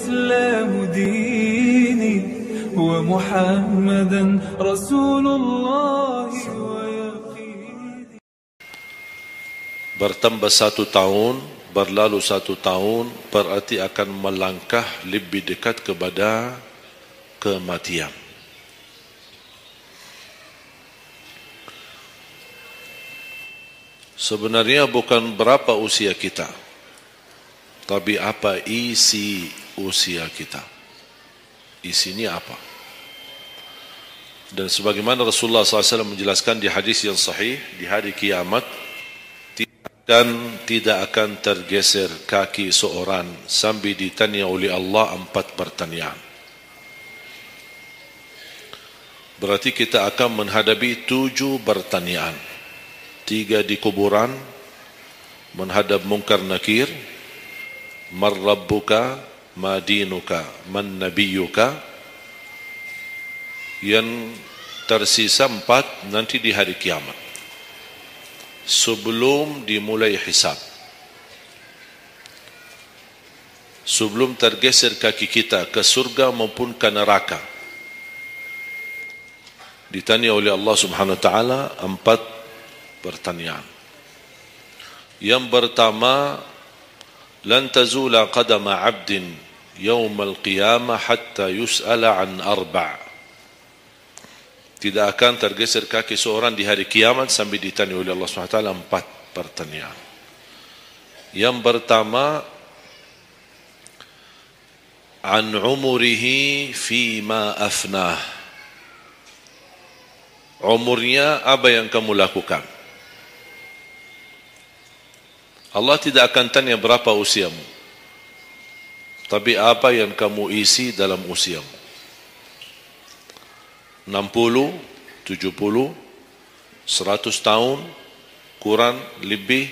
الإسلام ديني ومحمدا رسول الله ويقيني. Bertambah 1 tahun, berlalu 1 tahun, berarti akan melangkah lebih dekat kepada kematian. Sebenarnya bukan berapa usia kita, tapi apa isi usia kita. Isinya apa? Dan sebagaimana Rasulullah SAW menjelaskan di hadis yang sahih, di hari kiamat tidak akan tergeser kaki seorang sambil ditanya oleh Allah 4 pertanyaan. Berarti kita akan menghadapi 7 pertanyaan. 3 di kuburan, menghadap mungkar nakir, man rabbuka, ma dinuka, man nabiyuka. Yang tersisa 4 nanti di hari kiamat, sebelum dimulai hisab, sebelum tergeser kaki kita ke surga maupun ke neraka, ditanya oleh Allah Subhanahu wa taala 4 pertanyaan. Yang pertama, lan tazula qadama 'abdin yaumal qiyamah hatta yus'ala an 4. Tidak akan tergeser kaki seorang di hari kiamat sambil ditanya oleh Allah Subhanahu wa taala 4 pertanyaan. Yang pertama, an umurihi fima afnah. Umurnya apa yang kamu lakukan? Allah tidak akan tanya berapa usiamu, tapi apa yang kamu isi dalam usiamu. 60, 70, 100 tahun, kurang, lebih,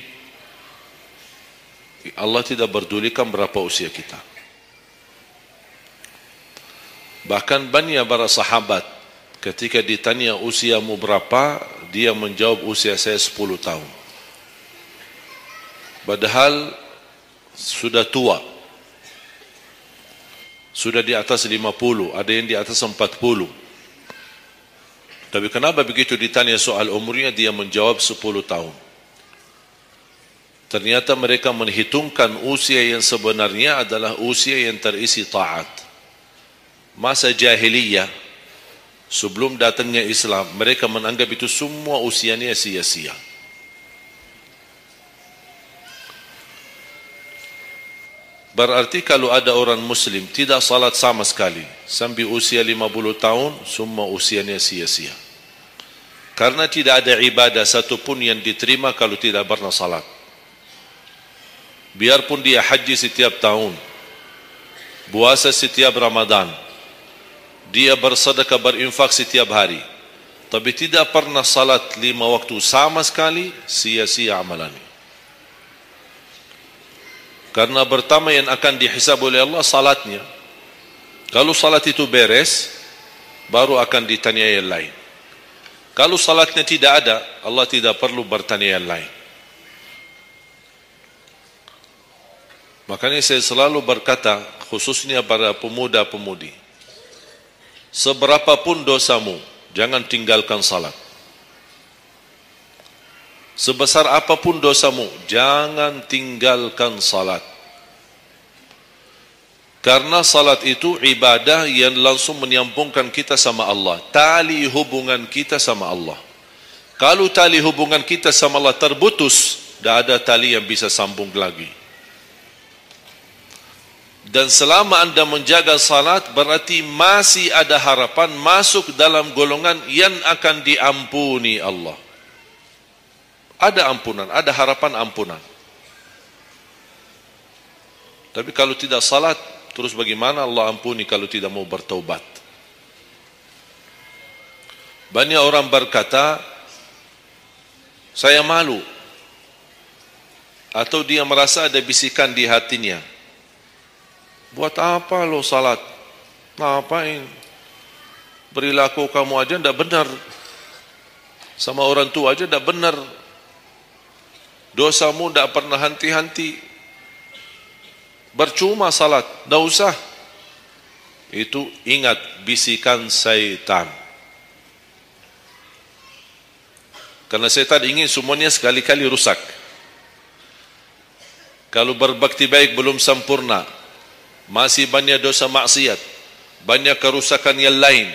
Allah tidak berdulikan berapa usia kita. Bahkan banyak para sahabat ketika ditanya usiamu berapa, dia menjawab usia saya 10 tahun. Padahal sudah tua, sudah di atas 50, ada yang di atas 40. Tapi kenapa begitu ditanya soal umurnya dia menjawab 10 tahun? Ternyata mereka menghitungkan usia yang sebenarnya adalah usia yang terisi taat. Masa jahiliyah, sebelum datangnya Islam, mereka menganggap itu semua usianya sia-sia. Berarti kalau ada orang muslim tidak salat sama sekali sampai usia 50 tahun, semua usianya sia-sia. Karena tidak ada ibadah satupun yang diterima kalau tidak pernah salat. Biarpun dia haji setiap tahun, puasa setiap Ramadan, dia bersedekah berinfak setiap hari, tapi tidak pernah salat 5 waktu sama sekali, sia-sia amalannya. Karena pertama yang akan dihisab oleh Allah salatnya. Kalau salat itu beres, baru akan ditanya yang lain. Kalau salatnya tidak ada, Allah tidak perlu bertanya yang lain. Makanya saya selalu berkata, khususnya para pemuda-pemudi, seberapapun dosamu, jangan tinggalkan salat. Sebesar apapun dosamu, jangan tinggalkan salat. Karena salat itu ibadah yang langsung menyambungkan kita sama Allah. Tali hubungan kita sama Allah. Kalau tali hubungan kita sama Allah terputus, tidak ada tali yang bisa sambung lagi. Dan selama anda menjaga salat, berarti masih ada harapan masuk dalam golongan yang akan diampuni Allah. Ada ampunan, ada harapan ampunan. Tapi kalau tidak salat, terus bagaimana Allah ampuni kalau tidak mau bertaubat? Banyak orang berkata, saya malu. Atau dia merasa ada bisikan di hatinya. Buat apa lo salat? Ngapain? Perilaku kamu aja tidak benar. Sama orang tua aja tidak benar. Dosamu tidak pernah henti-henti. Bercuma salat, tidak usah. itu ingat bisikan syaitan. Karena syaitan ingin semuanya sekali-kali rusak. Kalau berbakti baik belum sempurna, masih banyak dosa maksiat, banyak kerusakan yang lain,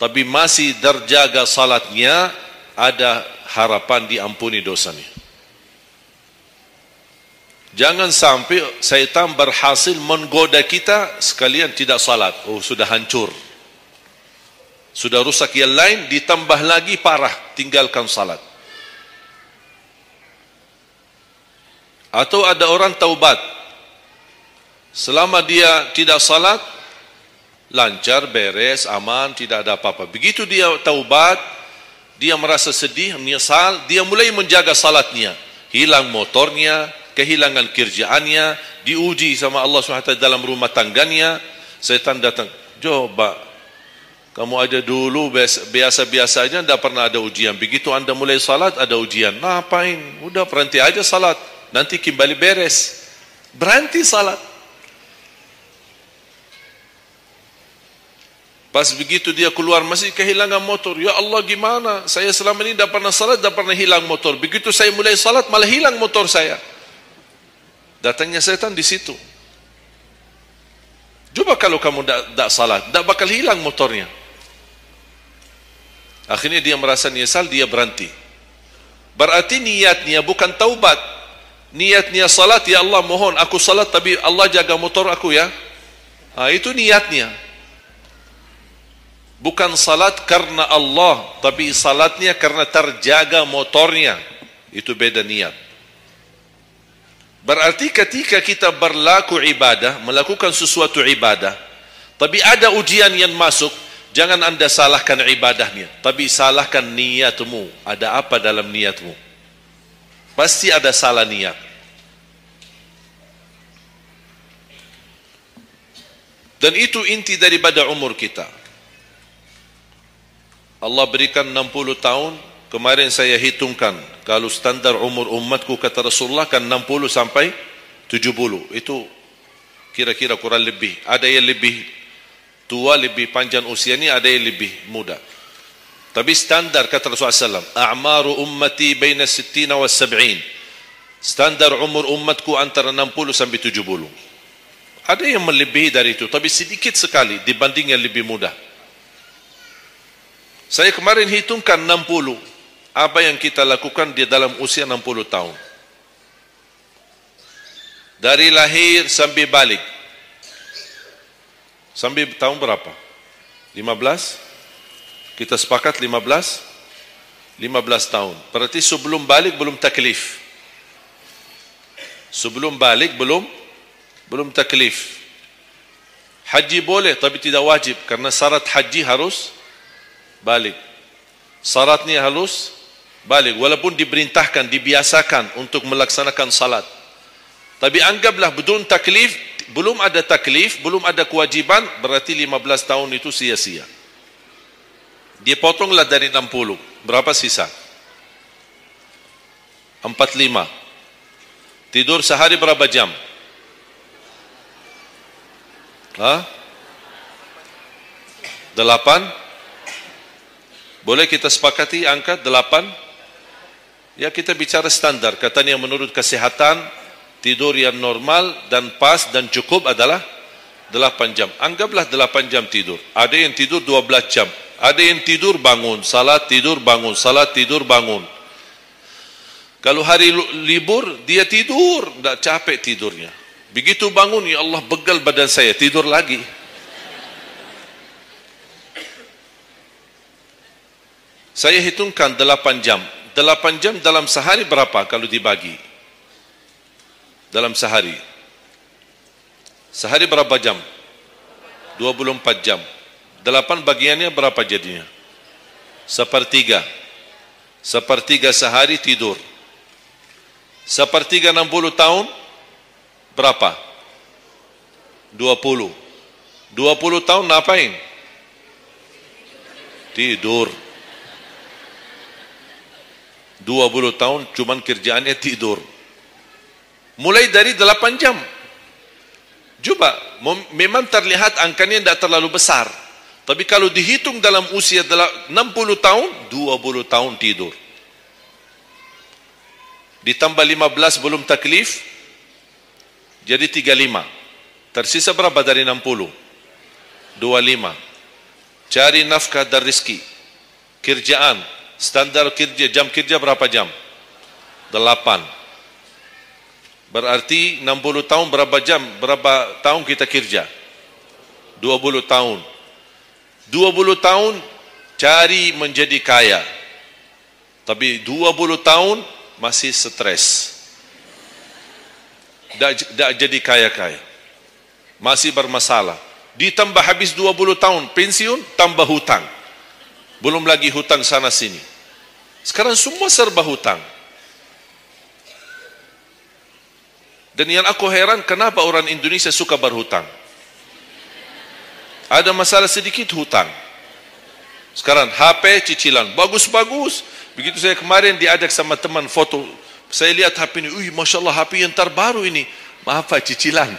tapi masih terjaga salatnya, ada harapan diampuni dosanya. Jangan sampai syaitan berhasil menggoda kita sekalian tidak salat. Oh, sudah hancur, sudah rusak yang lain, ditambah lagi parah, tinggalkan salat. Atau ada orang taubat, selama dia tidak salat, lancar, beres, aman, tidak ada apa-apa. Begitu dia taubat, dia merasa sedih, menyesal, dia mulai menjaga salatnya. Hilang motornya, kehilangan kerjaannya, diuji sama Allah SWT dalam rumah tangganya. Setan datang, coba kamu aja dulu biasa-biasa aja, tidak pernah ada ujian. Begitu anda mulai salat, ada ujian. Ngapain? Udah berhenti aja salat, nanti kembali beres. Berhenti salat. Pas begitu dia keluar masih kehilangan motor. Ya Allah, gimana? Saya selama ini tidak pernah salat, tidak pernah hilang motor. Begitu saya mulai salat, malah hilang motor saya. Datangnya setan di situ. Coba kalau kamu tidak salat, tidak bakal hilang motornya. Akhirnya dia merasa nyesal, dia berhenti. Berarti niatnya bukan taubat. Niatnya salat, ya Allah mohon aku salat tapi Allah jaga motor aku ya. Itu niatnya. Bukan salat karena Allah, tapi salatnya karena terjaga motornya. Itu beda niat. Berarti ketika kita berlaku ibadah, melakukan sesuatu ibadah, tapi ada ujian yang masuk, jangan anda salahkan ibadahnya, tapi salahkan niatmu. Ada apa dalam niatmu? Pasti ada salah niat. Dan itu inti daripada umur kita. Allah berikan 60 tahun. Kemarin saya hitungkan, kalau standar umur umatku kata Rasulullah kan 60 sampai 70. Itu kira-kira kurang lebih. Ada yang lebih tua, lebih panjang usianya, ada yang lebih muda. Tapi standar kata Rasulullah SAW, a'maru ummati baina 60 wa 70. Standar umur umatku antara 60 sampai 70. Ada yang melebihi dari itu, tapi sedikit sekali dibanding yang lebih muda. Saya kemarin hitungkan 60. Apa yang kita lakukan di dalam usia 60 tahun. Dari lahir sampai balik. Sampai tahun berapa? 15? Kita sepakat 15? 15 tahun. Berarti sebelum balik belum taklif. Sebelum balik belum taklif. Haji boleh tapi tidak wajib. Karena syarat haji harus balik. Syaratnya harus balik. Walaupun diperintahkan, dibiasakan untuk melaksanakan salat. Tapi anggaplah bedun taklif, belum ada taklif, belum ada kewajiban, berarti 15 tahun itu sia-sia. Dipotonglah dari 60. Berapa sisa? 45. Tidur sehari berapa jam? Hah? 8? Boleh kita sepakati angka 8? Ya, kita bicara standar. Katanya menurut kesehatan, tidur yang normal dan pas dan cukup adalah 8 jam. Anggaplah 8 jam tidur. Ada yang tidur 12 jam. Ada yang tidur bangun, salat tidur bangun, salat tidur bangun. Kalau hari libur, dia tidur, tidak capek tidurnya. Begitu bangun, ya Allah begal badan saya, tidur lagi. Saya hitungkan 8 jam. 8 jam dalam sehari berapa kalau dibagi? Dalam sehari. Sehari berapa jam? 24 jam. 8 bagiannya berapa jadinya? 1/3. 1/3 sehari tidur. 1/3 60 tahun berapa? 20. 20 tahun ngapain? Tidur. 20 tahun cuman kerjaannya tidur. Mulai dari 8 jam. Coba, memang terlihat angkanya tidak terlalu besar. Tapi kalau dihitung dalam usia 60 tahun, 20 tahun tidur. Ditambah 15 belum taklif, jadi 35. Tersisa berapa dari 60? 25. Cari nafkah dan rezeki. Kerjaan, standar kerja, jam kerja berapa jam? 8. Berarti 60 tahun berapa jam? Berapa tahun kita kerja? 20 tahun. 20 tahun cari menjadi kaya. Tapi 20 tahun masih stres. Tak jadi kaya-kaya. Masih bermasalah. Ditambah habis 20 tahun pensiun, tambah hutang. Belum lagi hutang sana sini. Sekarang semua serba hutang. Dan yang aku heran, kenapa orang Indonesia suka berhutang? Ada masalah sedikit hutang. Sekarang HP cicilan, bagus-bagus. Begitu saya kemarin diajak sama teman foto, saya lihat HP ini, Masya Allah HP yang terbaru ini. Maaf Pak, cicilan.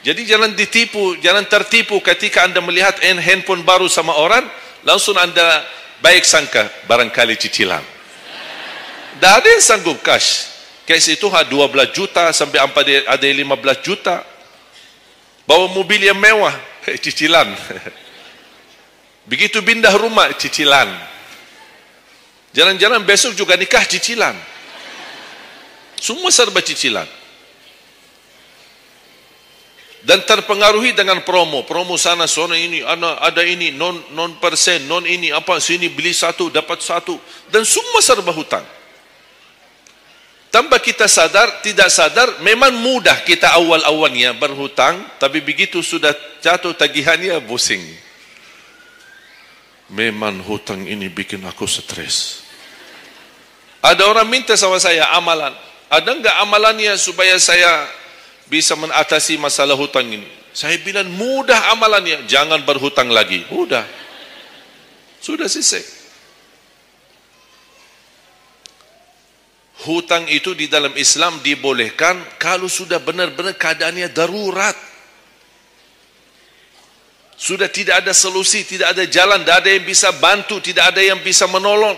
Jadi jangan ditipu, jangan tertipu ketika Anda melihat handphone baru sama orang, langsung Anda baik sangka, barangkali cicilan. Tidak ada yang sanggup cash. Cash itu 12 juta sampai ada 15 juta. Bawa mobil yang mewah, cicilan. Begitu pindah rumah, cicilan. Jalan-jalan besok juga nikah, cicilan. Semua serba cicilan. Dan terpengaruhi dengan promo. Promo sana, ini, ada ini, non persen, non ini, apa, sini beli satu, dapat satu. Dan semua serba hutang. Tanpa kita sadar, tidak sadar, memang mudah kita awal-awalnya berhutang, tapi begitu sudah jatuh tagihannya, pusing. Memang hutang ini bikin aku stres. Ada orang minta sama saya amalan. Ada enggak amalannya supaya saya bisa mengatasi masalah hutang ini? Saya bilang mudah amalannya, jangan berhutang lagi. Mudah. Sudah selesai. Hutang itu di dalam Islam dibolehkan kalau sudah benar-benar keadaannya darurat. Sudah tidak ada solusi, tidak ada jalan, tidak ada yang bisa bantu, tidak ada yang bisa menolong.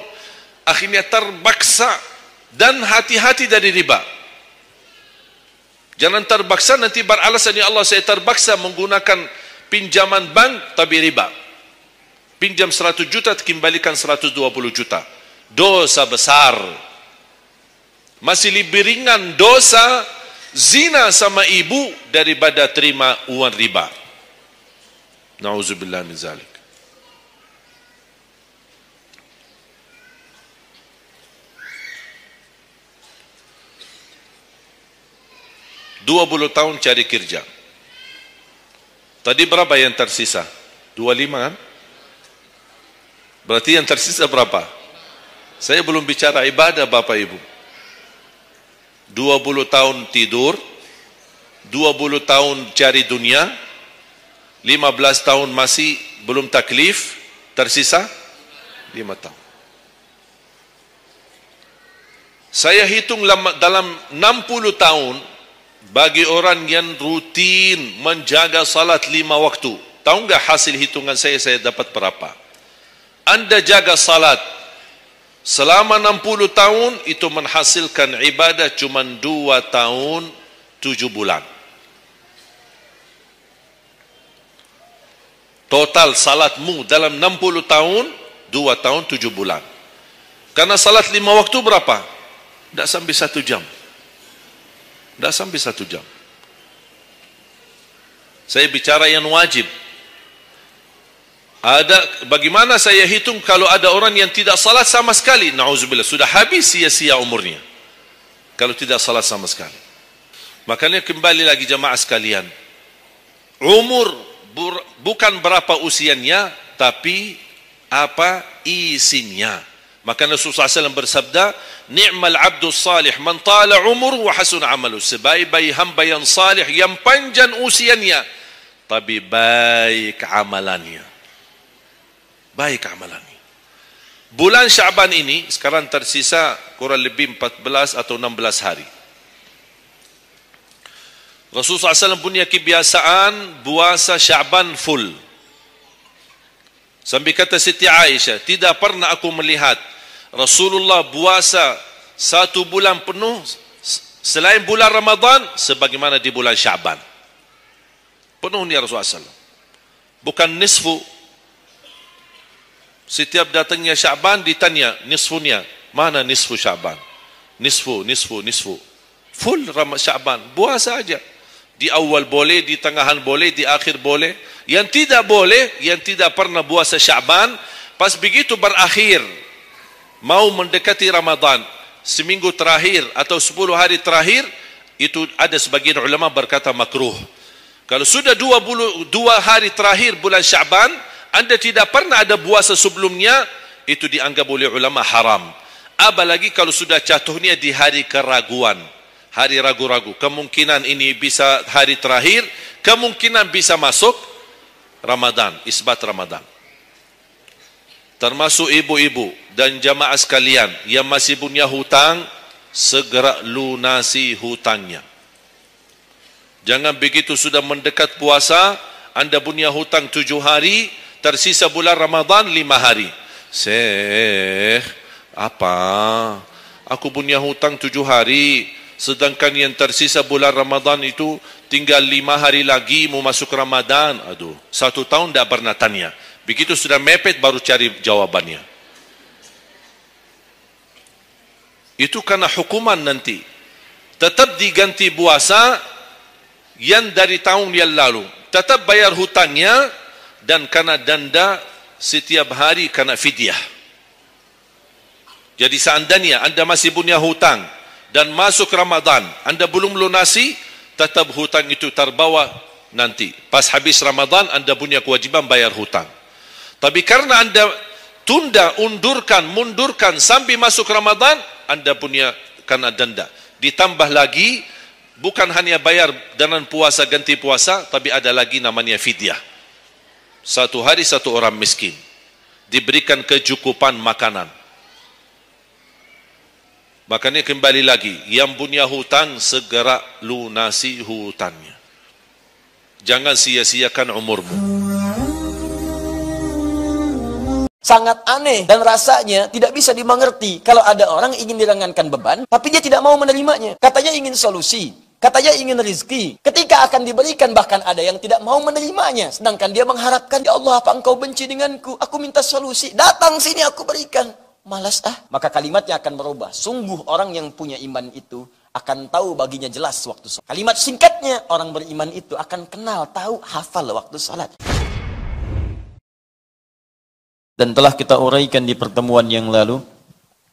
Akhirnya terpaksa, dan hati-hati dari riba. Jangan terpaksa nanti beralasan, ya Allah saya terpaksa menggunakan pinjaman bank tapi riba. Pinjam 100 juta kembalikan 120 juta. Dosa besar. Masih lebih ringan dosa zina sama ibu daripada terima uang riba. Nauzubillah min zalik. Dua 20 tahun cari kerja. Tadi berapa yang tersisa? 25 kan? Berarti yang tersisa berapa? Saya belum bicara ibadah Bapak Ibu. 20 tahun tidur, 20 tahun cari dunia, 15 tahun masih belum taklif, tersisa 5 tahun. Saya hitung dalam 60 tahun, bagi orang yang rutin menjaga salat 5 waktu, tahu enggak hasil hitungan saya dapat berapa? Anda jaga salat selama 60 tahun, itu menghasilkan ibadah cuma 2 tahun 7 bulan. Total salatmu dalam 60 tahun, 2 tahun 7 bulan. Karena salat 5 waktu berapa? Tidak sampai 1 jam. Tidak sampai 1 jam. Saya bicara yang wajib. Bagaimana saya hitung kalau ada orang yang tidak salat sama sekali? Na'udzubillah, sudah habis sia-sia umurnya kalau tidak salat sama sekali. Makanya kembali lagi jemaah sekalian, umur bukan berapa usianya, tapi apa isinya. Maka Rasulullah SAW bersabda, ni'mal abdu salih man tala umur wa hasun amalu. Sebaik-baik hamba yang salih, yang panjang usianya, tapi baik amalannya. Baik amalannya. Bulan Syaban ini sekarang tersisa kurang lebih 14 atau 16 hari. Rasulullah SAW punya kebiasaan puasa Sya'ban full. Sampai kata Siti Aisyah, tidak pernah aku melihat Rasulullah puasa 1 bulan penuh selain bulan Ramadan sebagaimana di bulan Sya'ban. Penuh ni Rasulullah SAW. Bukan nisfu. Setiap datangnya Sya'ban ditanya nisfunya. Mana nisfu Sya'ban? Nisfu. Full Sya'ban. Puasa saja. Di awal boleh, di tengahan boleh, di akhir boleh. Yang tidak boleh, yang tidak pernah puasa Sya'ban, pas begitu berakhir, mau mendekati Ramadan, seminggu terakhir atau 10 hari terakhir, itu ada sebagian ulama berkata makruh. Kalau sudah 2 hari terakhir bulan Sya'ban, Anda tidak pernah ada puasa sebelumnya, itu dianggap oleh ulama haram. Apalagi kalau sudah jatuhnya di hari keraguan, hari ragu-ragu. Kemungkinan ini bisa hari terakhir, kemungkinan bisa masuk Ramadan, isbat Ramadan. Termasuk ibu-ibu dan jamaah sekalian yang masih punya hutang, segera lunasi hutangnya. Jangan begitu sudah mendekat puasa, Anda punya hutang 7 hari, tersisa bulan Ramadan 5 hari. Syekh, apa? Aku punya hutang 7 hari, sedangkan yang tersisa bulan Ramadan itu tinggal 5 hari lagi mau masuk Ramadan. Aduh, 1 tahun tidak pernah tanya. Begitu sudah mepet baru cari jawabannya. Itu karena hukuman nanti. Tetap diganti puasa yang dari tahun yang lalu. Tetap bayar hutangnya dan kena denda setiap hari kena fidyah. Jadi seandainya Anda masih punya hutang dan masuk Ramadan, Anda belum lunasi, tetap hutang itu terbawa nanti. Pas habis Ramadan, Anda punya kewajiban bayar hutang. Tapi karena Anda tunda, mundurkan sampai masuk Ramadan, Anda punya kena denda. Ditambah lagi, bukan hanya bayar dengan puasa ganti puasa, tapi ada lagi namanya fidyah. 1 hari 1 orang miskin. Diberikan kecukupan makanan. Makanya kembali lagi, yang punya hutang segera lunasi hutangnya. Jangan sia-siakan umurmu. Sangat aneh dan rasanya tidak bisa dimengerti kalau ada orang ingin diringankan beban, tapi dia tidak mau menerimanya. Katanya ingin solusi, katanya ingin rezeki. Ketika akan diberikan, bahkan ada yang tidak mau menerimanya. Sedangkan dia mengharapkan, ya Allah, apa engkau benci denganku? Aku minta solusi. Datang sini aku berikan. Malas maka kalimatnya akan berubah. Sungguh orang yang punya iman itu akan tahu baginya jelas waktu sholat. Kalimat singkatnya, orang beriman itu akan kenal, tahu, hafal waktu sholat. Dan telah kita uraikan di pertemuan yang lalu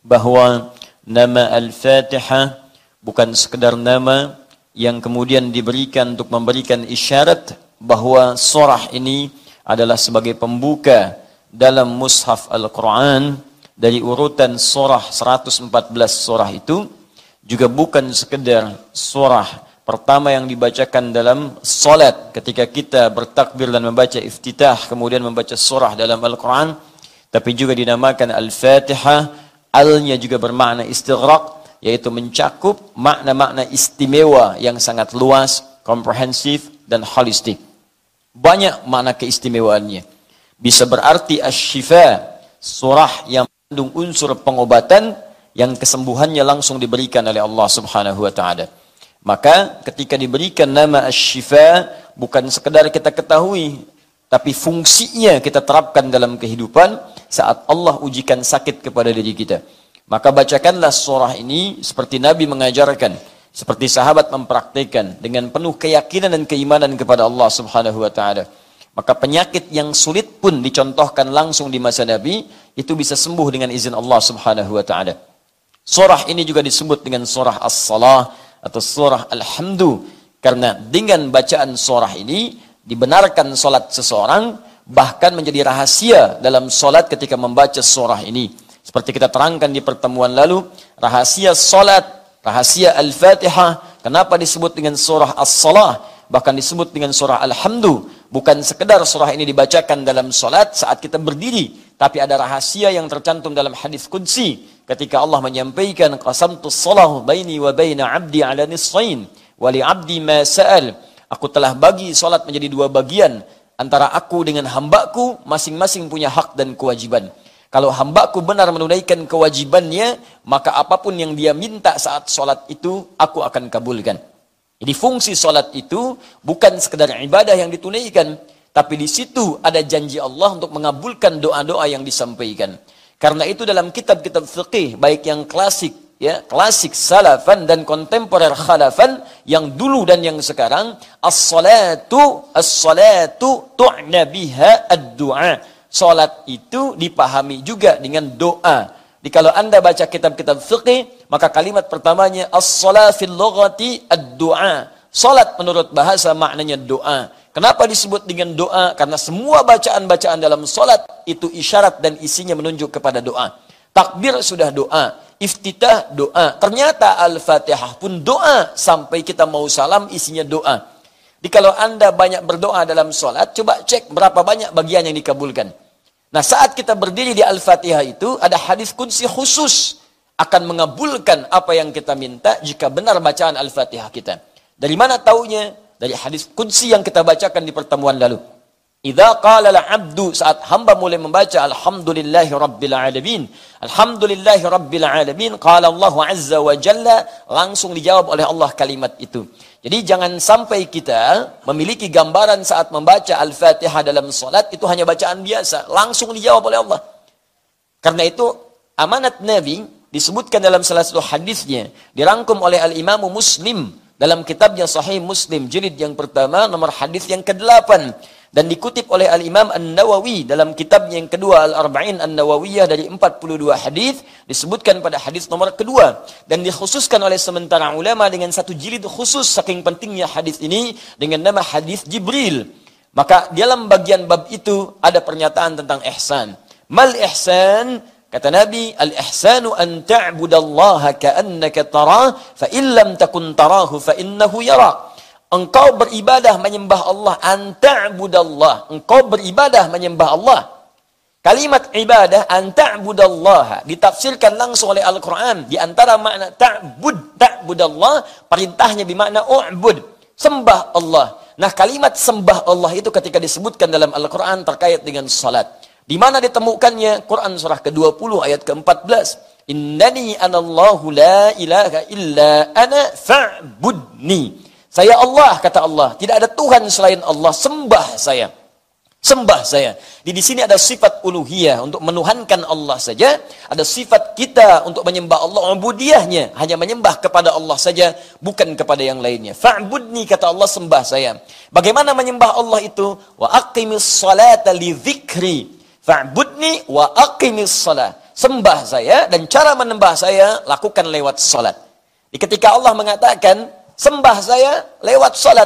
bahwa nama Al-Fatihah bukan sekedar nama yang kemudian diberikan untuk memberikan isyarat bahwa surah ini adalah sebagai pembuka dalam mushaf Al-Quran. Dari urutan surah 114 surah itu juga bukan sekedar surah pertama yang dibacakan dalam salat ketika kita bertakbir dan membaca iftitah, kemudian membaca surah dalam Al-Quran, tapi juga dinamakan Al-Fatihah. Al-nya juga bermakna istighraq, yaitu mencakup makna-makna istimewa yang sangat luas, komprehensif dan holistik. Banyak makna keistimewaannya. Bisa berarti asy-syifa, surah yang mengandung unsur pengobatan yang kesembuhannya langsung diberikan oleh Allah Subhanahu wa taala. Maka ketika diberikan nama asy-syifa, bukan sekedar kita ketahui, tapi fungsinya kita terapkan dalam kehidupan saat Allah ujikan sakit kepada diri kita. Maka bacakanlah surah ini seperti Nabi mengajarkan, seperti sahabat mempraktikkan dengan penuh keyakinan dan keimanan kepada Allah Subhanahu wa taala. Maka penyakit yang sulit pun dicontohkan langsung di masa Nabi, itu bisa sembuh dengan izin Allah Subhanahu wa taala. Surah ini juga disebut dengan surah As-Salah atau surah Al-Hamdu, karena dengan bacaan surah ini dibenarkan solat seseorang, bahkan menjadi rahasia dalam solat ketika membaca surah ini. Seperti kita terangkan di pertemuan lalu, rahasia solat, rahasia Al-Fatihah, kenapa disebut dengan surah As-Salah, bahkan disebut dengan surah Al-Hamdu. Bukan sekedar surah ini dibacakan dalam solat saat kita berdiri, tapi ada rahasia yang tercantum dalam hadis qudsi ketika Allah menyampaikan qasamtus salahu baini wa baina abdi ala nisfain, Wali abdi ma sa'al. Aku telah bagi salat menjadi dua bagian. Antara aku dengan hambaku, masing-masing punya hak dan kewajiban. Kalau hambaku benar menunaikan kewajibannya, maka apapun yang dia minta saat salat itu, aku akan kabulkan. Jadi fungsi salat itu bukan sekedar ibadah yang ditunaikan, tapi di situ ada janji Allah untuk mengabulkan doa-doa yang disampaikan. Karena itu dalam kitab-kitab fiqih, baik yang klasik, ya, klasik salafan dan kontemporer khalafan, yang dulu dan yang sekarang, as-salatu tu'na biha ad-du'a. Salat itu dipahami juga dengan doa. Jadi kalau Anda baca kitab-kitab fiqih, maka kalimat pertamanya as-salat fil lughati ad-du'a. Salat menurut bahasa maknanya doa. Kenapa disebut dengan doa? Karena semua bacaan-bacaan dalam salat itu isyarat dan isinya menunjuk kepada doa. Takbir sudah doa, iftitah doa. Ternyata Al-Fatihah pun doa, sampai kita mau salam isinya doa. Jadi kalau Anda banyak berdoa dalam salat, coba cek berapa banyak bagian yang dikabulkan. Nah, saat kita berdiri di Al-Fatihah itu ada hadis qudsi khusus akan mengabulkan apa yang kita minta jika benar bacaan Al-Fatihah kita. Dari mana taunya? Dari hadis qudsi yang kita bacakan di pertemuan lalu. Idza qala al-'abdu, saat hamba mulai membaca alhamdulillahi rabbil alamin, alhamdulillahi rabbil alamin, qala Allah azza wa jalla, langsung dijawab oleh Allah kalimat itu. Jadi jangan sampai kita memiliki gambaran saat membaca Al-Fatihah dalam salat itu hanya bacaan biasa, langsung dijawab oleh Allah. Karena itu amanat Nabi disebutkan dalam salah satu hadisnya, dirangkum oleh Al-Imam Muslim dalam kitabnya Sahih Muslim jilid yang pertama nomor hadis yang ke-8, dan dikutip oleh Al-Imam An-Nawawi dalam kitabnya yang kedua Al-Arba'in An-Nawawiyah dari 42 hadis, disebutkan pada hadis nomor kedua, dan dikhususkan oleh sementara ulama dengan satu jilid khusus saking pentingnya hadis ini dengan nama hadis Jibril. Maka dalam bagian bab itu ada pernyataan tentang ihsan. Mal ihsan? Kata Nabi, al-ihsanu an ta'budallaha ka'annaka tarah, fa illam takun tarahu fa innahu yarak. Engkau beribadah menyembah Allah, anta'budallah. Engkau beribadah menyembah Allah. Kalimat ibadah anta'budallah ditafsirkan langsung oleh Al-Quran. Di antara makna ta'budallah, perintahnya bermakna u'bud, sembah Allah. Nah, kalimat sembah Allah itu ketika disebutkan dalam Al-Quran terkait dengan salat. Di mana ditemukannya? Quran surah ke-20 ayat ke-14. Innani anallahu la ilaha illa ana fa'budni. Saya Allah, kata Allah. Tidak ada Tuhan selain Allah. Sembah saya. Sembah saya. Di sini ada sifat uluhiyah untuk menuhankan Allah saja. Ada sifat kita untuk menyembah Allah. Ubudiyahnya hanya menyembah kepada Allah saja, bukan kepada yang lainnya. Fa'budni, kata Allah, sembah saya. Bagaimana menyembah Allah itu? Wa aqimis salata li dzikri. Fa'budni wa aqimis salat. Sembah saya, dan cara menyembah saya lakukan lewat salat. Ketika Allah mengatakan sembah saya lewat salat,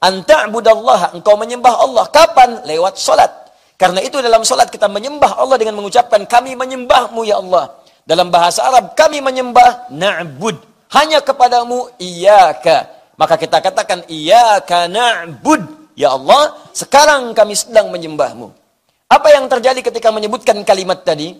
anta'budallaha, engkau menyembah Allah. Kapan? Lewat salat. Karena itu dalam salat kita menyembah Allah dengan mengucapkan kami menyembahmu ya Allah. Dalam bahasa Arab kami menyembah na'bud, hanya kepadamu iyyaka. Maka kita katakan iyyaka na'bud, ya Allah, sekarang kami sedang menyembahmu. Apa yang terjadi ketika menyebutkan kalimat tadi?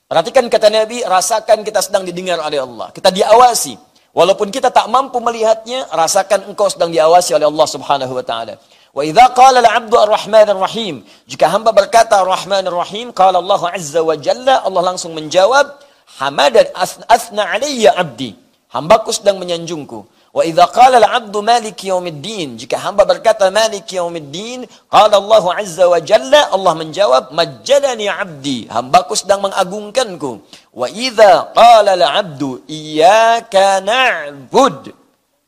Perhatikan kata Nabi, rasakan kita sedang didengar oleh Allah. Kita diawasi. Walaupun kita tak mampu melihatnya, rasakan engkau sedang diawasi oleh Allah Subhanahu wa taala. Wa idza qala al-'abdu ar-rahmanir rahim, jika hamba berkata ar-rahmanir rahim, qala Allah azza wa jalla, Allah langsung menjawab, hamadan asna alayya 'abdi, hambaku sedang menyanjungku. Wa idza qala al-'abdu maliki yaumiddin, jika hamba berkata maliki yaumiddin, qala Allah azza wa jalla, Allah menjawab majjadani 'abdi, hambaku sedang mengagungkanku. Wa idza qala al-'abdu iyyaka na'bud,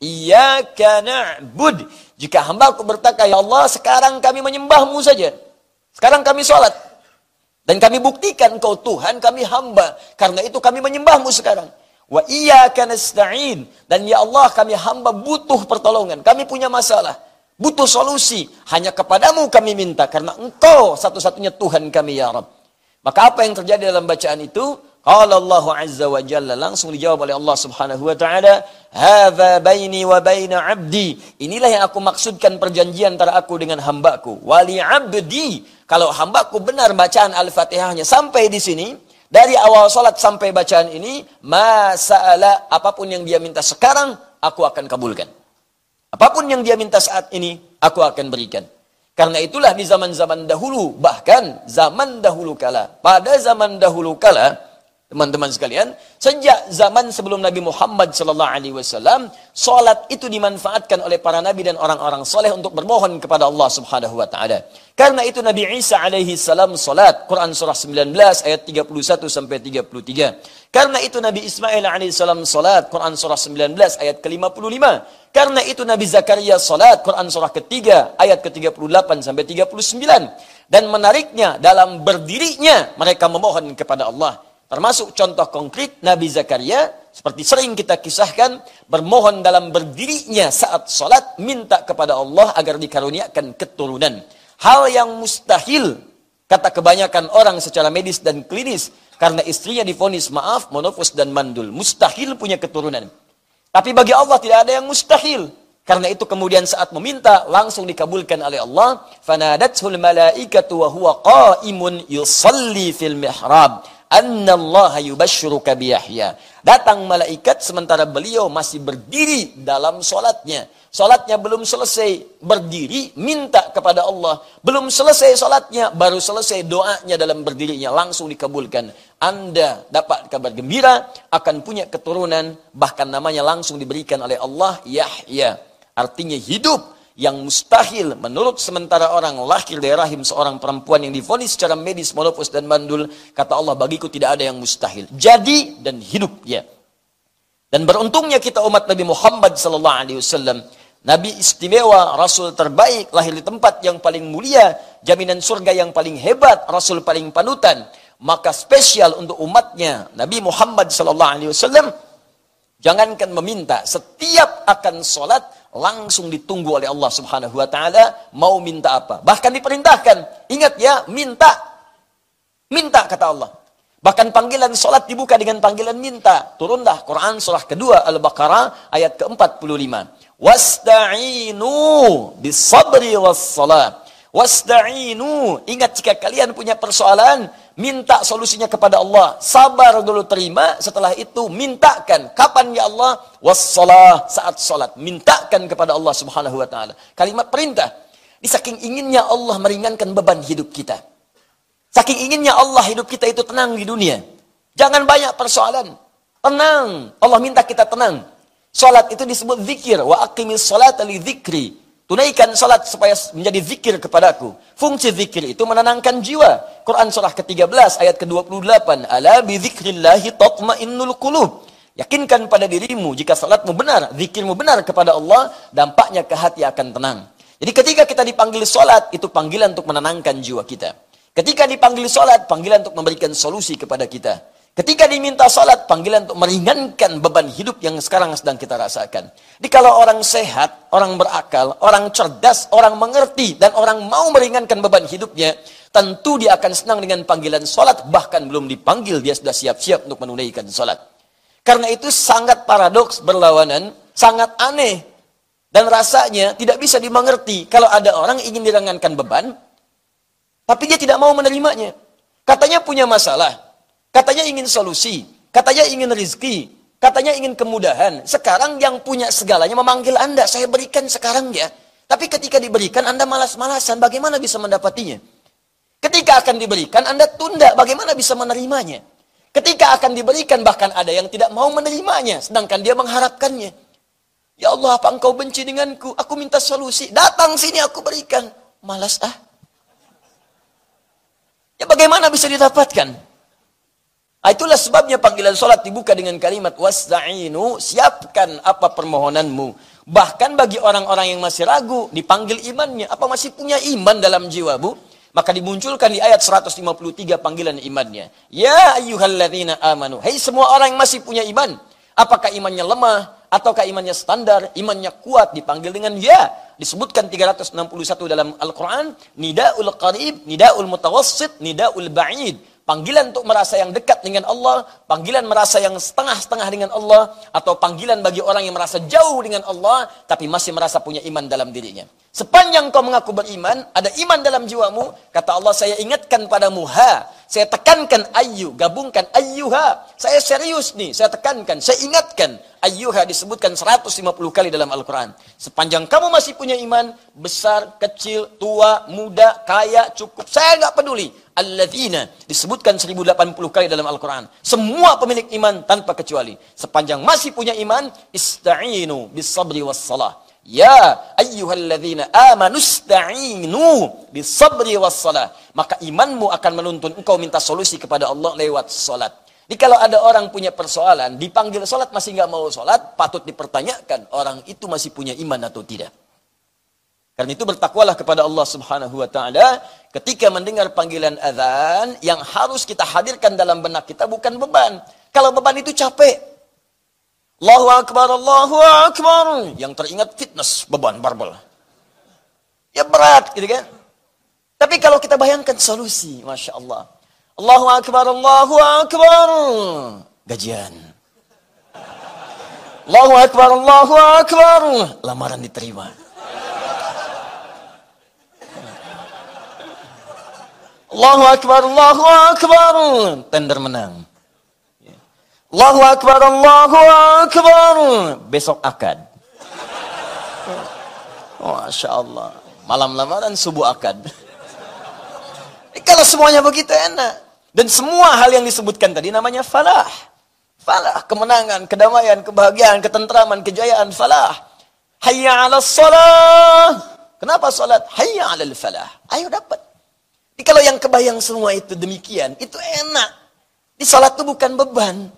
iyyaka na'bud, jika hambaku berkata ya Allah, sekarang kami menyembahmu saja, sekarang kami salat, dan kami buktikan kau Tuhan, kami hamba, karena itu kami menyembahmu sekarang. Wa iyyaka nasta'in, dan ya Allah kami hamba butuh pertolongan, kami punya masalah, butuh solusi, hanya kepadamu kami minta, karena engkau satu-satunya Tuhan kami ya Rabb. Maka apa yang terjadi dalam bacaan itu? Qala Allah azza wa jalla, langsung dijawab oleh Allah Subhanahu wa taala, hadza baini wa baina 'abdi, inilah yang aku maksudkan perjanjian antara aku dengan hambaku. Wali 'abdi, kalau hambaku benar bacaan Al-Fatihahnya sampai di sini, dari awal salat sampai bacaan ini, masa'ala, apapun yang dia minta sekarang, aku akan kabulkan. Apapun yang dia minta saat ini, aku akan berikan. Karena itulah di zaman-zaman dahulu, bahkan zaman dahulu kala, pada zaman dahulu kala, teman-teman sekalian, sejak zaman sebelum Nabi Muhammad SAW, salat itu dimanfaatkan oleh para nabi dan orang-orang soleh untuk bermohon kepada Allah Subhanahu wa taala. Karena itu Nabi Isa alaihi salam salat, Quran surah 19 ayat 31 sampai 33. Karena itu Nabi Ismail alaihi salam salat, Quran surah 19 ayat ke-55. Karena itu Nabi Zakaria salat, Quran surah ketiga ayat ke-38 sampai 39. Dan menariknya dalam berdirinya mereka memohon kepada Allah. Termasuk contoh konkret Nabi Zakaria, seperti sering kita kisahkan, bermohon dalam berdirinya saat sholat, minta kepada Allah agar dikaruniakan keturunan. Hal yang mustahil, kata kebanyakan orang secara medis dan klinis, karena istrinya divonis maaf, monofos dan mandul. Mustahil punya keturunan. Tapi bagi Allah tidak ada yang mustahil. Karena itu kemudian saat meminta, langsung dikabulkan oleh Allah. فَنَادَتْهُ الْمَلَائِكَةُ وَهُوَ قَائِمٌ يُصَلِّي فِي الْمِحْرَابِ Annallaha yubashshiruka biyahya. Datang malaikat sementara beliau masih berdiri dalam solatnya. Solatnya belum selesai, berdiri, minta kepada Allah. Belum selesai solatnya, baru selesai doanya dalam berdirinya, langsung dikabulkan. Anda dapat kabar gembira, akan punya keturunan, bahkan namanya langsung diberikan oleh Allah, Yahya. Artinya hidup. Yang mustahil menurut sementara orang lahir dari rahim seorang perempuan yang divonis secara medis monopos dan mandul, kata Allah, bagiku tidak ada yang mustahil. Jadi dan hidup ya. Dan beruntungnya kita umat Nabi Muhammad SAW, Nabi istimewa, Rasul terbaik, lahir di tempat yang paling mulia, jaminan surga yang paling hebat, Rasul paling panutan. Maka spesial untuk umatnya Nabi Muhammad SAW, jangankan meminta, setiap akan sholat langsung ditunggu oleh Allah Subhanahu wa taala, mau minta apa. Bahkan diperintahkan, ingat ya, minta. Minta kata Allah. Bahkan panggilan salat dibuka dengan panggilan minta. Turunlah Quran surah kedua Al-Baqarah ayat ke-45. Wasta'inu bis-sabri was-salat. Wasta'inu, ingat jika kalian punya persoalan, minta solusinya kepada Allah. Sabar dulu, terima, setelah itu mintakan. Kapan ya Allah? Wassalah, saat salat. Mintakan kepada Allah Subhanahu wa taala. Kalimat perintah. Di saking inginnya Allah meringankan beban hidup kita. Saking inginnya Allah hidup kita itu tenang di dunia. Jangan banyak persoalan. Tenang. Allah minta kita tenang. Salat itu disebut zikir. Wa aqimis salata li dzikri. Tunaikan salat supaya menjadi zikir kepadaku. Fungsi zikir itu menenangkan jiwa. Quran surah ke-13 ayat ke-28. Ala bi dzikrillahi tatmainnul qulub. Yakinkan pada dirimu, jika salatmu benar, zikirmu benar kepada Allah, dampaknya ke hati akan tenang. Jadi ketika kita dipanggil salat, itu panggilan untuk menenangkan jiwa kita. Ketika dipanggil salat, panggilan untuk memberikan solusi kepada kita. Ketika diminta salat, panggilan untuk meringankan beban hidup yang sekarang sedang kita rasakan. Jadi kalau orang sehat, orang berakal, orang cerdas, orang mengerti, dan orang mau meringankan beban hidupnya, tentu dia akan senang dengan panggilan salat, bahkan belum dipanggil, dia sudah siap-siap untuk menunaikan salat. Karena itu sangat paradoks, berlawanan, sangat aneh, dan rasanya tidak bisa dimengerti kalau ada orang ingin diringankan beban, tapi dia tidak mau menerimanya. Katanya punya masalah. Katanya ingin solusi, katanya ingin rezeki, katanya ingin kemudahan. Sekarang yang punya segalanya memanggil Anda, saya berikan sekarang ya. Tapi ketika diberikan, Anda malas-malasan, bagaimana bisa mendapatinya? Ketika akan diberikan, Anda tunda, bagaimana bisa menerimanya? Ketika akan diberikan, bahkan ada yang tidak mau menerimanya, sedangkan dia mengharapkannya. Ya Allah, apa Engkau benci denganku? Aku minta solusi, datang sini aku berikan. Malas ah. Ya bagaimana bisa didapatkan? Itulah sebabnya panggilan salat dibuka dengan kalimat wasta'inu, siapkan apa permohonanmu. Bahkan bagi orang-orang yang masih ragu, dipanggil imannya. Apa masih punya iman dalam jiwa, Bu? Maka dimunculkan di ayat 153 panggilan imannya. Ya ayyuhalladzina amanu. Hei semua orang yang masih punya iman. Apakah imannya lemah? Ataukah imannya standar? Imannya kuat? Dipanggil dengan ya. Disebutkan 361 dalam Al-Quran. Nida'ul qarib, nida'ul mutawassit, nida'ul ba'id. Panggilan untuk merasa yang dekat dengan Allah, panggilan merasa yang setengah-setengah dengan Allah, atau panggilan bagi orang yang merasa jauh dengan Allah, tapi masih merasa punya iman dalam dirinya. Sepanjang kau mengaku beriman, ada iman dalam jiwamu, kata Allah, saya ingatkan padamu, saya tekankan gabungkan ayyuha. Saya serius nih, saya tekankan, saya ingatkan. Ayyuha disebutkan 150 kali dalam Al-Quran. Sepanjang kamu masih punya iman, besar, kecil, tua, muda, kaya, cukup, saya nggak peduli. Alladzina disebutkan 1080 kali dalam Al-Quran. Semua pemilik iman tanpa kecuali. Sepanjang masih punya iman, ista'inu bis sabri was salah. Ya ayyuhalladzina amanu ista'inu bis sabri was salah. Maka imanmu akan menuntun engkau minta solusi kepada Allah lewat salat. Jadi kalau ada orang punya persoalan, dipanggil salat masih nggak mau salat, patut dipertanyakan orang itu masih punya iman atau tidak. Karena itu bertakwalah kepada Allah Subhanahu wa taala ketika mendengar panggilan azan. Yang harus kita hadirkan dalam benak kita bukan beban. Kalau beban itu capek. Allahu Akbar, Allahu Akbar. Yang teringat fitness, beban, barbel. Ya berat gitu kan. Tapi kalau kita bayangkan solusi, Masya Allah. Allahu Akbar, Allahu Akbar. Gajian. Allahu Akbar, Allahu Akbar. Lamaran diterima. Allahu Akbar, Allahu Akbar. Tender menang. Allahu Akbar, Allahu Akbar. Besok akad. Masya Allah. Malam lamaran, subuh akad. Kalau semuanya begitu enak. Dan semua hal yang disebutkan tadi namanya falah. Falah, kemenangan, kedamaian, kebahagiaan, ketentraman, kejayaan, falah. Hayya 'alas shalah. Kenapa salat? Hayya 'alal falah. Ayo dapat. Jadi kalau yang kebayang semua itu demikian, itu enak. Di salat itu bukan beban.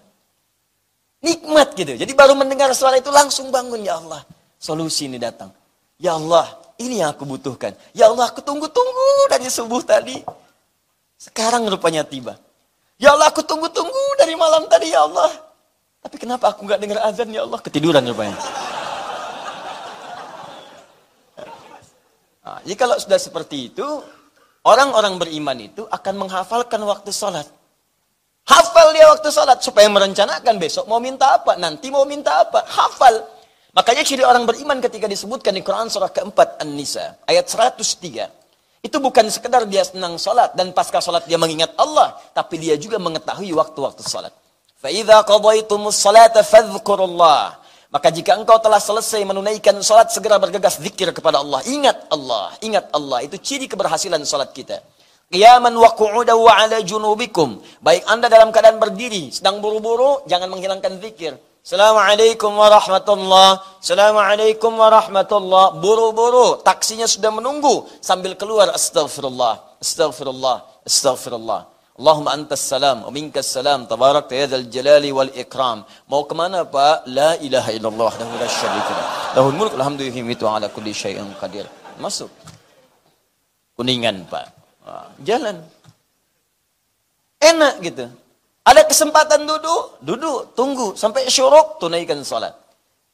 Nikmat gitu. Jadi baru mendengar suara itu langsung bangun. Ya Allah, solusi ini datang. Ya Allah, ini yang aku butuhkan. Ya Allah, aku tunggu-tunggu dari subuh tadi. Sekarang rupanya tiba. Ya Allah, aku tunggu-tunggu dari malam tadi, ya Allah. Tapi kenapa aku nggak dengar azan, ya Allah? Ketiduran rupanya. Nah, jadi kalau sudah seperti itu, orang-orang beriman itu akan menghafalkan waktu sholat. Hafal dia waktu salat supaya merencanakan besok mau minta apa, nanti mau minta apa, hafal. Makanya ciri orang beriman ketika disebutkan di Quran surah keempat An-Nisa ayat 103. Itu bukan sekedar dia senang salat dan pasca salat dia mengingat Allah, tapi dia juga mengetahui waktu-waktu salat. Fa idza qadaytumus salata fadhkurullah. Maka jika engkau telah selesai menunaikan salat, segera bergegas zikir kepada Allah. Ingat Allah, ingat Allah. Itu ciri keberhasilan salat kita. Qiyaman wa qu'udan wa 'ala junubikum. Baik Anda dalam keadaan berdiri, sedang buru-buru, jangan menghilangkan zikir. Assalamualaikum warahmatullahi. Assalamualaikum warahmatullahi. Buru-buru, taksinya sudah menunggu sambil keluar astaghfirullah, astaghfirullah, astaghfirullah. Allahumma antas salam wa minkas salam tabarakta ya dzal jalali wal ikram. Mau kemana Pak? La ilaha illallah wahdahu la syarika lah. Lahul mulku wa hamdu yuhyitu ala kulli syai'in qadir. Masuk. Kuningan Pak. Jalan. Enak gitu. Ada kesempatan duduk, tunggu. Sampai syuruk, tunaikan salat.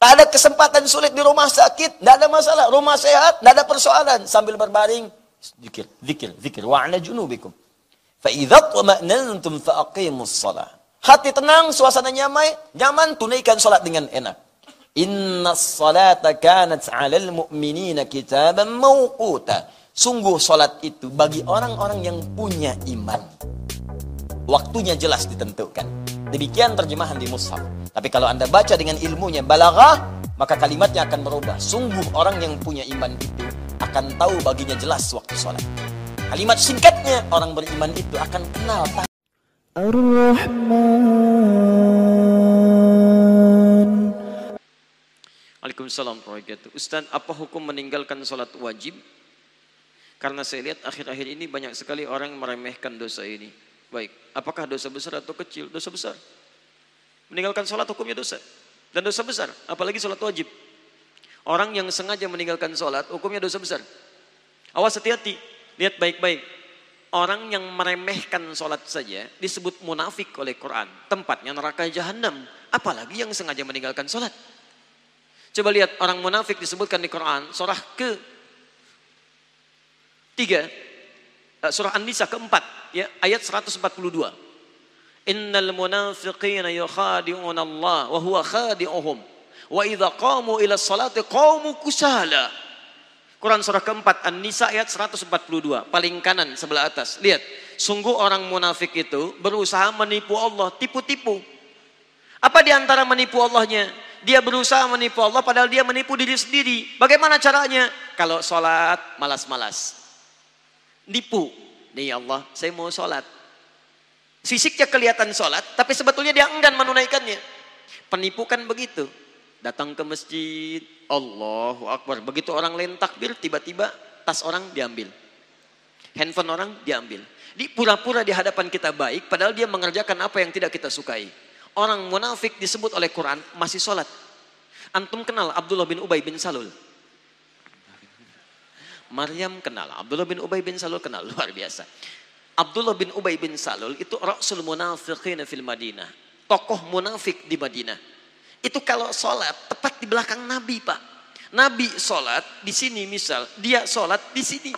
Tak ada kesempatan sulit di rumah sakit, tidak ada masalah. Rumah sehat, tidak ada persoalan. Sambil berbaring, zikir, zikir, zikir. Wa 'ala junubikum. Fa idza tuma'nantum fa aqimus shalah. Hati tenang, suasana nyaman, tunaikan salat dengan enak. Innas salata kanat 'alal mu'minina kitaban mawquta. Sungguh salat itu bagi orang-orang yang punya iman. Waktunya jelas ditentukan. Demikian terjemahan di mushaf. Tapi kalau Anda baca dengan ilmunya balaghah, maka kalimatnya akan berubah. Sungguh orang yang punya iman itu akan tahu baginya jelas waktu salat. Kalimat singkatnya, orang beriman itu akan kenal Ar-Rahman. Waalaikumsalam warahmatullahi wabarakatuh. Ustaz, apa hukum meninggalkan salat wajib? Karena saya lihat akhir-akhir ini banyak sekali orang meremehkan dosa ini. Baik, apakah dosa besar atau kecil? Dosa besar. Meninggalkan sholat hukumnya dosa. Dan dosa besar, apalagi sholat wajib. Orang yang sengaja meninggalkan sholat hukumnya dosa besar. Awas, hati-hati, lihat baik-baik. Orang yang meremehkan sholat saja disebut munafik oleh Quran. Tempatnya neraka jahanam. Apalagi yang sengaja meninggalkan sholat. Coba lihat orang munafik disebutkan di Quran. Surah surah An-Nisa keempat, ya, ayat 142. Innal munafiqina yukhadi'una Allah wa huwa khadi'uhum wa idza qamu ila salati qamu kusala. Quran surah keempat An-Nisa ayat 142, paling kanan sebelah atas. Lihat, sungguh orang munafik itu berusaha menipu Allah, tipu-tipu. Apa di antara menipu Allahnya? Dia berusaha menipu Allah padahal dia menipu diri sendiri. Bagaimana caranya? Kalau sholat malas-malas. Nipu. Nih Allah, saya mau sholat. Fisiknya kelihatan sholat, tapi sebetulnya dia enggan menunaikannya. Penipu kan begitu. Datang ke masjid, Allahu Akbar. Begitu orang lain takbir, tiba-tiba tas orang diambil. Handphone orang diambil. Di pura-pura di hadapan kita baik, padahal dia mengerjakan apa yang tidak kita sukai. Orang munafik disebut oleh Quran masih sholat. Antum kenal Abdullah bin Ubay bin Salul? Maryam kenal, Abdullah bin Ubay bin Salul kenal, luar biasa. Abdullah bin Ubay bin Salul itu Rasul Munafiqin fil Madinah. Tokoh munafik di Madinah. Itu kalau sholat tepat di belakang Nabi, Pak. Nabi sholat di sini misal, dia sholat di sini.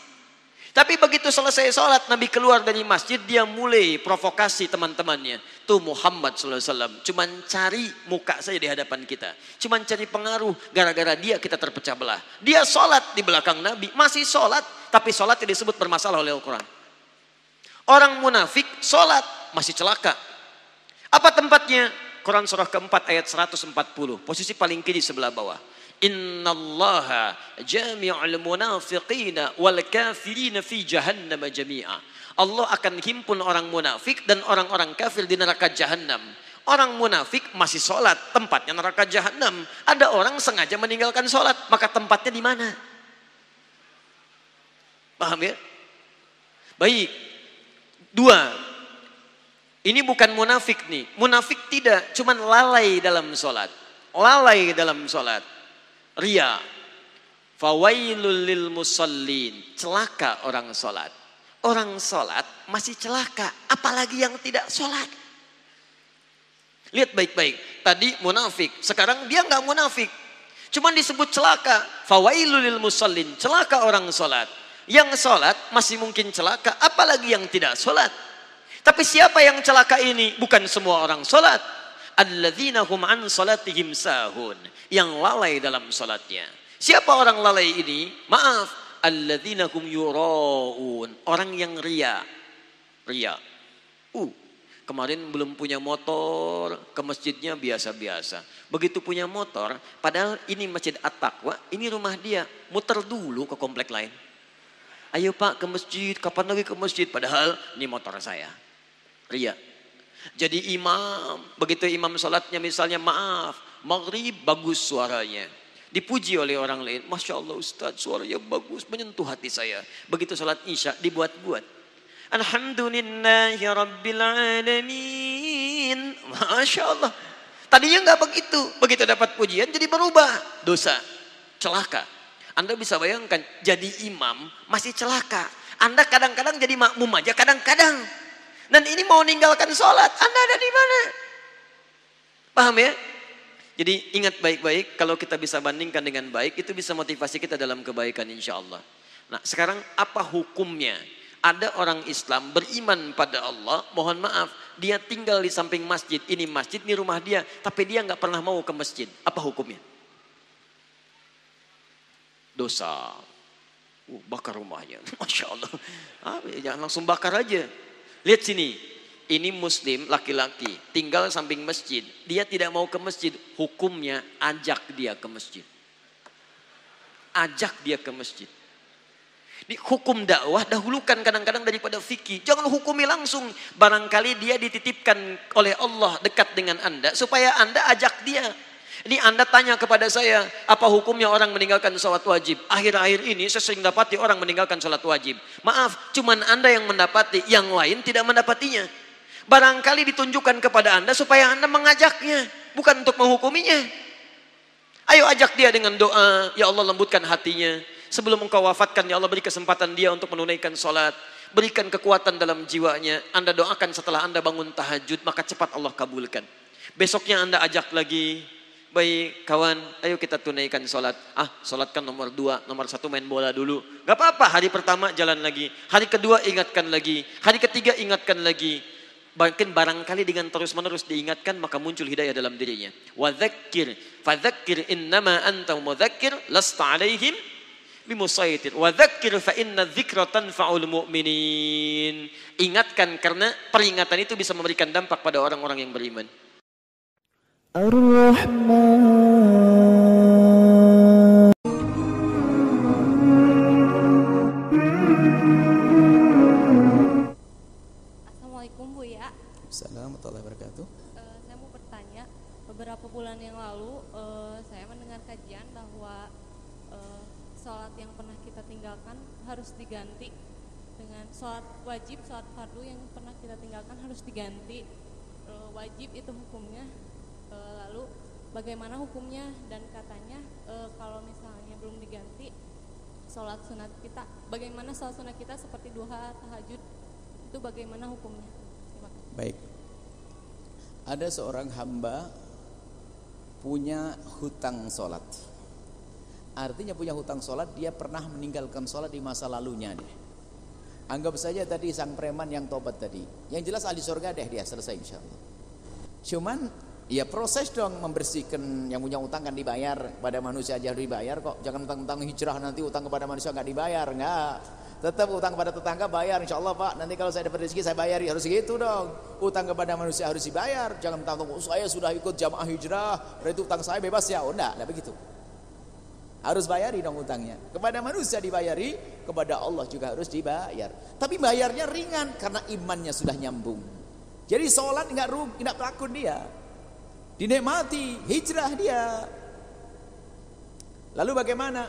Tapi begitu selesai sholat, Nabi keluar dari masjid, dia mulai provokasi teman-temannya. Tuh Muhammad SAW, cuman cari muka saja di hadapan kita. Cuman cari pengaruh, gara-gara dia kita terpecah belah. Dia sholat di belakang Nabi, masih sholat, tapi sholat tidak disebut bermasalah oleh Al-Quran. Orang munafik sholat, masih celaka. Apa tempatnya? Quran surah keempat ayat 140. Posisi paling kiri sebelah bawah. Innallaha jami'ul munafiqina wal kafirina fi jahannam jami'a. Allah akan himpun orang munafik dan orang-orang kafir di neraka jahannam. Orang munafik masih sholat, tempatnya neraka jahannam. Ada orang sengaja meninggalkan sholat, maka tempatnya di mana? Paham ya? Baik. Dua. Ini bukan munafik nih. Munafik tidak, cuman lalai dalam sholat. Lalai dalam sholat. Ria. Fawailul lil musallin. Celaka orang sholat. Orang sholat masih celaka. Apalagi yang tidak sholat. Lihat baik-baik. Tadi munafik. Sekarang dia nggak munafik. Cuman disebut celaka. Fawailul lil musallin. Celaka orang sholat. Yang sholat masih mungkin celaka. Apalagi yang tidak sholat. Tapi siapa yang celaka ini? Bukan semua orang sholat. Alladzina hum an salatihim sahun. Yang lalai dalam sholatnya. Siapa orang lalai ini? Maaf. Alladzina hum yura'un. Orang yang ria. Ria. Kemarin belum punya motor. Ke masjidnya biasa-biasa. Begitu punya motor. Padahal ini masjid At-Taqwa. Ini rumah dia. Muter dulu ke komplek lain. Ayo Pak ke masjid. Kapan lagi ke masjid? Padahal ini motor saya. Ria. Jadi imam, begitu imam sholatnya misalnya maaf, maghrib bagus suaranya. Dipuji oleh orang lain. Masya Allah Ustaz, suaranya bagus, menyentuh hati saya. Begitu sholat isya dibuat-buat. Alhamdulillahi Rabbil Alamin. Masya Allah. Tadinya nggak begitu. Begitu dapat pujian jadi berubah. Dosa. Celaka. Anda bisa bayangkan jadi imam masih celaka. Anda kadang-kadang jadi makmum aja kadang-kadang. Dan ini mau meninggalkan sholat. Anda ada di mana? Paham ya? Jadi ingat baik-baik. Kalau kita bisa bandingkan dengan baik. Itu bisa motivasi kita dalam kebaikan insya Allah. Nah sekarang apa hukumnya? Ada orang Islam beriman pada Allah. Mohon maaf. Dia tinggal di samping masjid. Ini masjid, ini rumah dia. Tapi dia nggak pernah mau ke masjid. Apa hukumnya? Dosa. Bakar rumahnya. Masya Allah. Jangan langsung bakar aja. Lihat sini, ini muslim laki-laki tinggal samping masjid. Dia tidak mau ke masjid, hukumnya ajak dia ke masjid. Ajak dia ke masjid. Di hukum dakwah dahulukan kadang-kadang daripada fikih. Jangan hukumi langsung. Barangkali dia dititipkan oleh Allah dekat dengan Anda supaya Anda ajak dia. Ini Anda tanya kepada saya, apa hukumnya orang meninggalkan sholat wajib? Akhir-akhir ini saya sering dapati orang meninggalkan sholat wajib. Maaf, cuman Anda yang mendapati, yang lain tidak mendapatinya. Barangkali ditunjukkan kepada Anda supaya Anda mengajaknya, bukan untuk menghukuminya. Ayo ajak dia dengan doa, ya Allah lembutkan hatinya. Sebelum engkau wafatkan, ya Allah beri kesempatan dia untuk menunaikan sholat. Berikan kekuatan dalam jiwanya. Anda doakan setelah Anda bangun tahajud, maka cepat Allah kabulkan. Besoknya Anda ajak lagi. Baik kawan, ayo kita tunaikan sholat. Sholat kan nomor 2, nomor 1 main bola dulu. Gak apa-apa, hari pertama jalan lagi. Hari kedua ingatkan lagi. Hari ketiga ingatkan lagi. Bahkan barangkali dengan terus-menerus diingatkan, maka muncul hidayah dalam dirinya. Wa dzakir, fadzakir innama anta mudzakir lasta alaihim bimusaitir. Wa dzakir fa inna dzikra tanfa'ul mu'minin. Ingatkan karena peringatan itu bisa memberikan dampak pada orang-orang yang beriman. Assalamualaikum Bu ya. Assalamualaikum warahmatullahi wabarakatuh. Saya mau bertanya, beberapa bulan yang lalu saya mendengar kajian bahwa sholat yang pernah kita tinggalkan harus diganti dengan sholat wajib, sholat fardu yang pernah kita tinggalkan harus diganti. Wajib itu hukumnya, lalu bagaimana hukumnya, dan katanya kalau misalnya belum diganti sholat sunat kita, bagaimana sholat sunat kita seperti duha, tahajud, itu bagaimana hukumnya? Terima kasih. Baik. Ada seorang hamba punya hutang sholat. Artinya punya hutang sholat, dia pernah meninggalkan sholat di masa lalunya deh. Anggap saja tadi sang preman yang tobat tadi. Yang jelas ahli surga deh dia, selesai insya Allah. Cuman ya proses dong membersihkan. Yang punya utang kan dibayar, pada manusia aja dibayar kok. Jangan utang-utang hijrah nanti utang kepada manusia nggak dibayar, nggak. Tetap utang kepada tetangga bayar, insya Allah Pak. Nanti kalau saya dapat rezeki saya bayari, harus gitu dong. Utang kepada manusia harus dibayar. Jangan mentang-mentang saya sudah ikut jamaah hijrah, berarti utang saya bebas ya. Oh enggak begitu. Harus bayari dong utangnya. Kepada manusia dibayari, kepada Allah juga harus dibayar. Tapi bayarnya ringan karena imannya sudah nyambung. Jadi sholat nggak takut dia, dinikmati hijrah dia. Lalu bagaimana?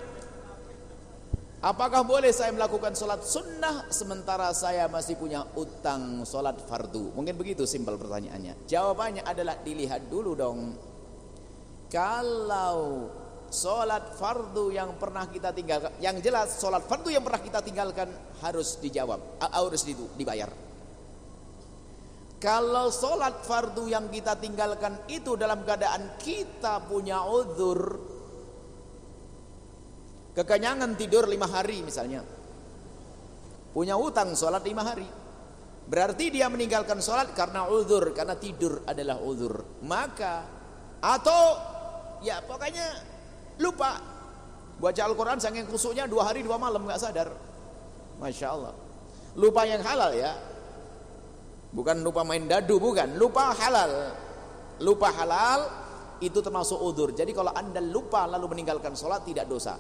Apakah boleh saya melakukan sholat sunnah sementara saya masih punya utang sholat fardu? Mungkin begitu simpel pertanyaannya. Jawabannya adalah dilihat dulu dong. Kalau sholat fardu yang pernah kita tinggalkan, yang jelas sholat fardu yang pernah kita tinggalkan harus dijawab, harus dibayar. Kalau sholat fardu yang kita tinggalkan itu dalam keadaan kita punya uzur, kekenyangan tidur 5 hari misalnya, punya utang sholat 5 hari, berarti dia meninggalkan sholat karena uzur, karena tidur adalah uzur. Maka atau ya pokoknya lupa baca Al-Quran saking khusyuknya 2 hari 2 malam gak sadar, Masya Allah. Lupa yang halal ya, bukan lupa main dadu, bukan, lupa halal. Lupa halal itu termasuk uzur. Jadi kalau anda lupa lalu meninggalkan sholat tidak dosa.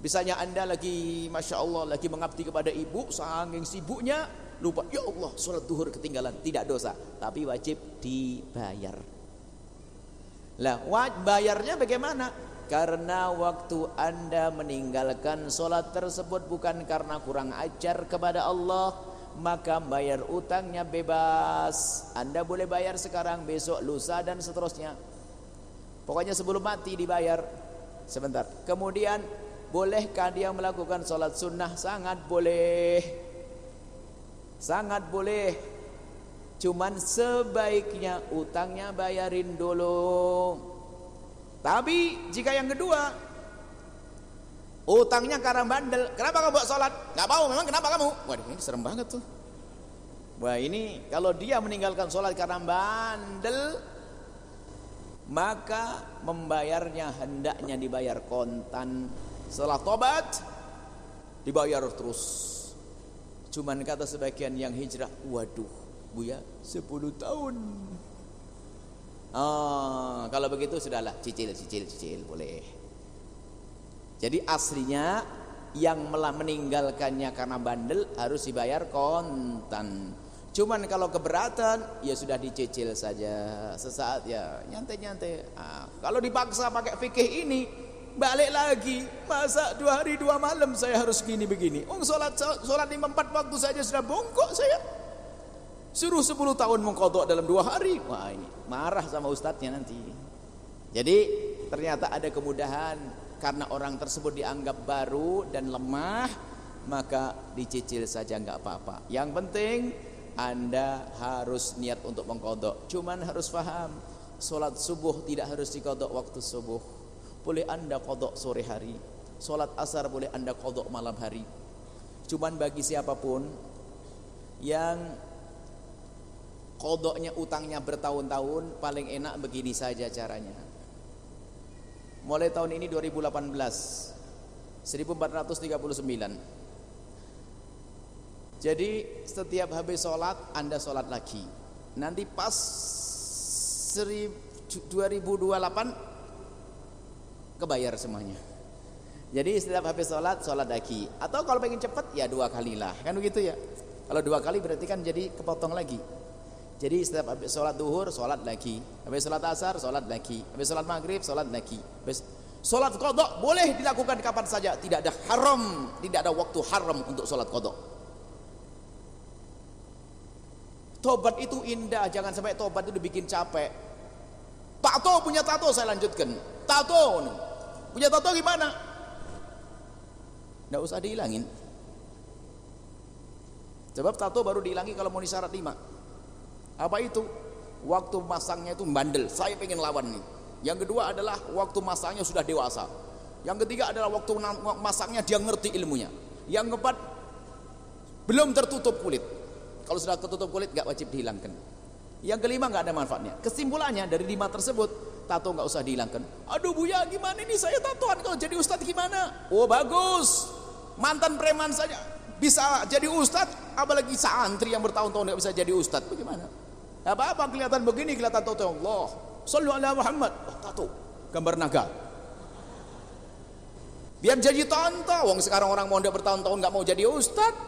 Misalnya anda lagi Masya Allah lagi mengabdi kepada ibu, saking sibuknya lupa, ya Allah sholat duhur ketinggalan, tidak dosa, tapi wajib dibayar. Lah bayarnya bagaimana? Karena waktu anda meninggalkan sholat tersebut bukan karena kurang ajar kepada Allah, maka bayar utangnya bebas. Anda boleh bayar sekarang, besok, lusa dan seterusnya. Pokoknya sebelum mati dibayar. Sebentar. Kemudian bolehkah dia melakukan sholat sunnah? Sangat boleh. Sangat boleh. Cuman sebaiknya utangnya bayarin dulu. Tapi jika yang kedua, utangnya karena bandel, kenapa kamu buat sholat? Gak mau, memang kenapa kamu? Waduh ini serem banget tuh. Wah ini kalau dia meninggalkan sholat karena bandel, maka membayarnya hendaknya dibayar kontan. Setelah tobat dibayar terus. Cuman kata sebagian yang hijrah, waduh Buya 10 tahun. Kalau begitu sudahlah, cicil boleh. Jadi aslinya yang meninggalkannya karena bandel harus dibayar kontan. Cuman kalau keberatan ya sudah dicicil saja sesaat ya, nyantai. Kalau dipaksa pakai fikih ini, balik lagi, masa 2 hari 2 malam saya harus gini begini. Sholat 4 waktu saja sudah bongkok saya. Suruh 10 tahun mengqadha dalam 2 hari. Wah ini marah sama ustadznya nanti. Jadi ternyata ada kemudahan. Karena orang tersebut dianggap baru dan lemah, maka dicicil saja nggak apa-apa. Yang penting Anda harus niat untuk mengqadha. Cuman harus paham, sholat subuh tidak harus diqadha waktu subuh. Boleh Anda qadha sore hari. Sholat asar boleh Anda qadha malam hari. Cuman bagi siapapun yang qadhanya utangnya bertahun-tahun, paling enak begini saja caranya. Mulai tahun ini 2018 1439. Jadi setiap habis sholat Anda sholat lagi. Nanti pas 2028 kebayar semuanya. Jadi setiap habis sholat lagi. Atau kalau pengen cepat ya 2 kali lah, kan begitu ya. Kalau 2 kali berarti kan jadi kepotong lagi. Jadi setiap habis sholat duhur sholat lagi, habis sholat asar sholat lagi, habis sholat maghrib sholat lagi. Habis sholat qadha boleh dilakukan kapan saja, tidak ada haram, tidak ada waktu haram untuk sholat qadha. Tobat itu indah, jangan sampai tobat itu dibikin capek. Tato punya tato, saya lanjutkan. Tato punya tato gimana? Nggak usah dihilangin. Sebab tato baru dihilangi kalau mau syarat 5. Apa itu? Waktu masangnya itu bandel, saya pengen lawan nih. Yang kedua adalah waktu masangnya sudah dewasa. Yang ketiga adalah waktu masangnya dia ngerti ilmunya. Yang keempat belum tertutup kulit. Kalau sudah tertutup kulit gak wajib dihilangkan. Yang kelima gak ada manfaatnya. Kesimpulannya dari 5 tersebut, tato gak usah dihilangkan. Aduh Buya, gimana ini saya tatoan, kalau jadi ustadz gimana? Oh bagus, mantan preman saja bisa jadi ustadz, apalagi santri yang bertahun-tahun gak bisa jadi ustadz. Bagaimana? Apa-apa kelihatan begini, kelihatan tato. Allah Sallu ala Muhammad. Oh, tato gambar naga. Biar jadi tonto. Wong sekarang orang mondok bertahun-tahun gak mau jadi ustadz.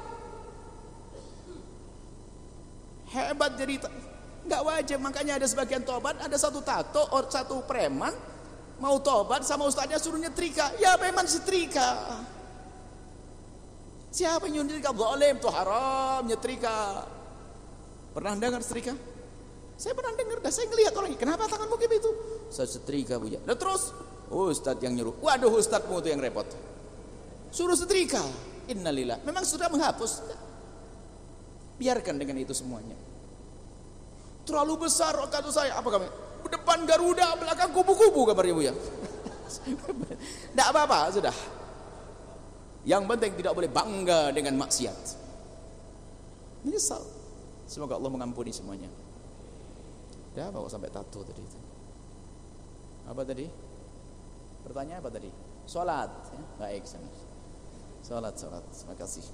Hebat, jadi nggak wajib. Makanya ada sebagian tobat, ada satu tato, satu preman mau tobat sama ustadznya suruh nyetrika. Ya preman setrika. Siapa yang nyetrika? Zalim, itu haram nyetrika. Pernah dengar setrika? Saya pernah dengar, dan saya ngelihat orangnya. Kenapa tanganmu kayak itu? Saya setrika Buya. Dan terus ustadz yang nyuruh. Waduh, ustadzmu itu yang repot. Suruh setrika. Innalillah. Memang sudah menghapus. Biarkan dengan itu semuanya. Terlalu besar kata saya. Apa kamu? Depan Garuda, belakang kubu-kubu kabarnya Buya. Tidak apa-apa, sudah. Yang penting tidak boleh bangga dengan maksiat. Menyesal. Semoga Allah mengampuni semuanya. Dah bawa sampai tato tadi itu. Apa tadi? Pertanyaan apa tadi? Salat. Ya? Baik, salat. Terima kasih.